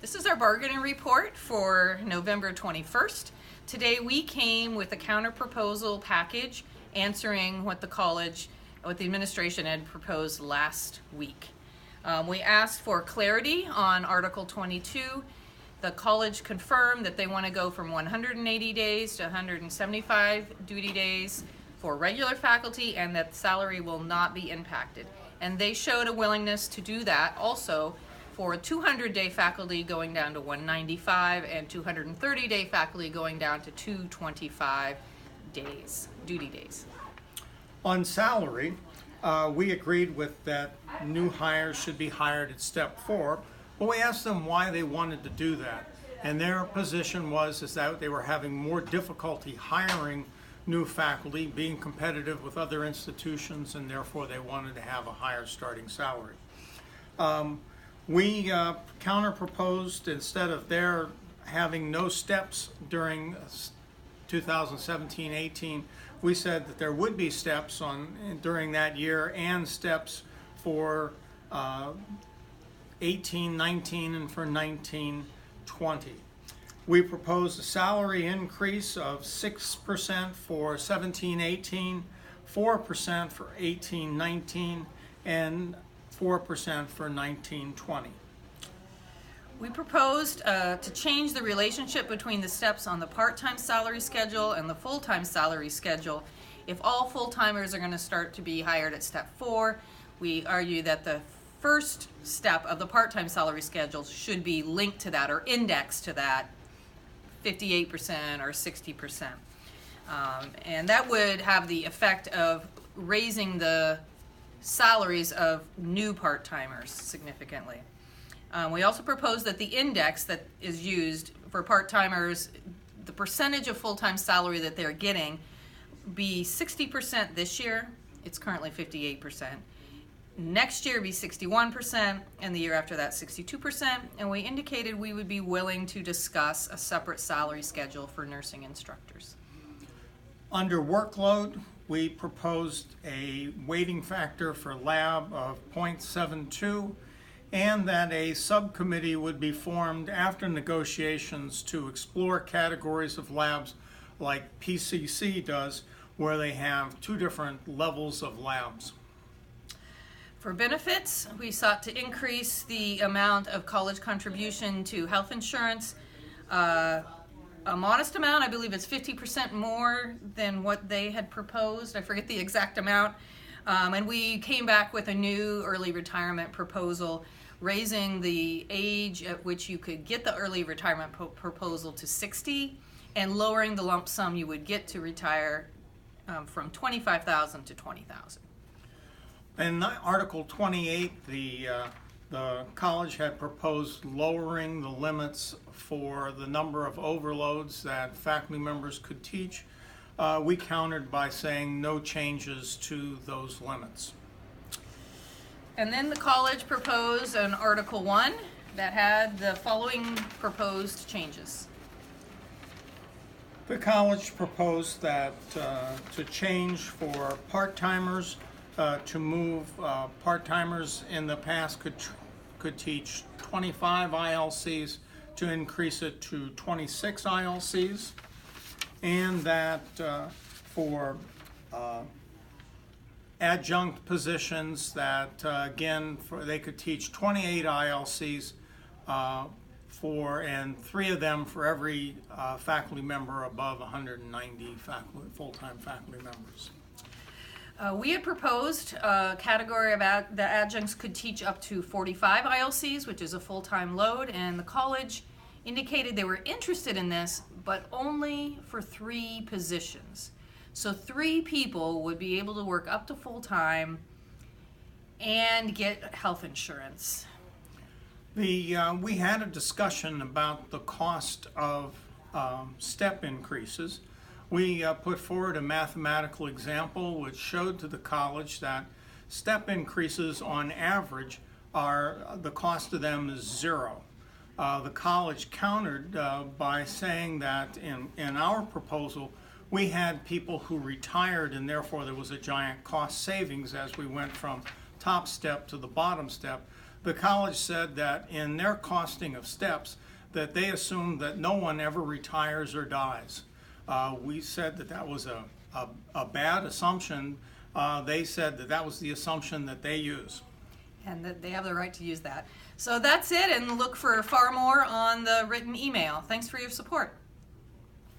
This is our bargaining report for November 21st. Today we came with a counter-proposal package answering what the administration had proposed last week. We asked for clarity on Article 22. The college confirmed that they want to go from 180 days to 175 duty days for regular faculty and that salary will not be impacted. And they showed a willingness to do that also for 200-day faculty going down to 195 and 230-day faculty going down to 225 days, duty days. On salary, we agreed with that new hires should be hired at step 4, but we asked them why they wanted to do that. And their position was that they were having more difficulty hiring new faculty, being competitive with other institutions, and therefore they wanted to have a higher starting salary. We counter-proposed, instead of their having no steps during 2017-18, we said that there would be steps during that year and steps for 18-19 and for 19-20. We proposed a salary increase of 6% for 17-18, 4% for 18-19, and 4% for 19-20. We proposed to change the relationship between the steps on the part-time salary schedule and the full-time salary schedule. If all full-timers are going to start to be hired at step 4, we argue that the first step of the part-time salary schedule should be linked to that or indexed to that 58% or 60%. And that would have the effect of raising the salaries of new part-timers significantly. We also propose that the index that is used for part-timers, the percentage of full-time salary that they're getting, be 60% this year. It's currently 58%. Next year be 61%, and the year after that 62%. And we indicated we would be willing to discuss a separate salary schedule for nursing instructors. Under workload, we proposed a weighting factor for lab of 0.72, and that a subcommittee would be formed after negotiations to explore categories of labs like PCC does, where they have 2 different levels of labs. For benefits, we sought to increase the amount of college contribution to health insurance. A modest amount, I believe it's 50% more than what they had proposed. I forget the exact amount. And we came back with a new early retirement proposal, raising the age at which you could get the early retirement proposal to 60 and lowering the lump sum you would get to retire from $25,000 to $20,000. In Article 28, the college had proposed lowering the limits for the number of overloads that faculty members could teach. We countered by saying no changes to those limits. And then the college proposed an Article 1 that had the following proposed changes. The college proposed that to change for part-timers, to move part-timers in the past could teach 25 ILCs, to increase it to 26 ILCs, and that for adjunct positions that again they could teach 28 ILCs and 3 of them for every faculty member above 190 full-time faculty members. We had proposed a category about the adjuncts could teach up to 45 ILCs, which is a full-time load, and the college indicated they were interested in this, but only for 3 positions. So 3 people would be able to work up to full-time and get health insurance. We had a discussion about the cost of step increases. We put forward a mathematical example which showed to the college that step increases on average the cost of them is 0. The college countered by saying that in our proposal we had people who retired and therefore there was a giant cost savings as we went from top step to the bottom step. the college said that in their costing of steps, that they assumed that no one ever retires or dies. We said that that was a bad assumption. They said that that was the assumption that they use. And that they have the right to use that. So that's it, and look for far more on the written email. Thanks for your support.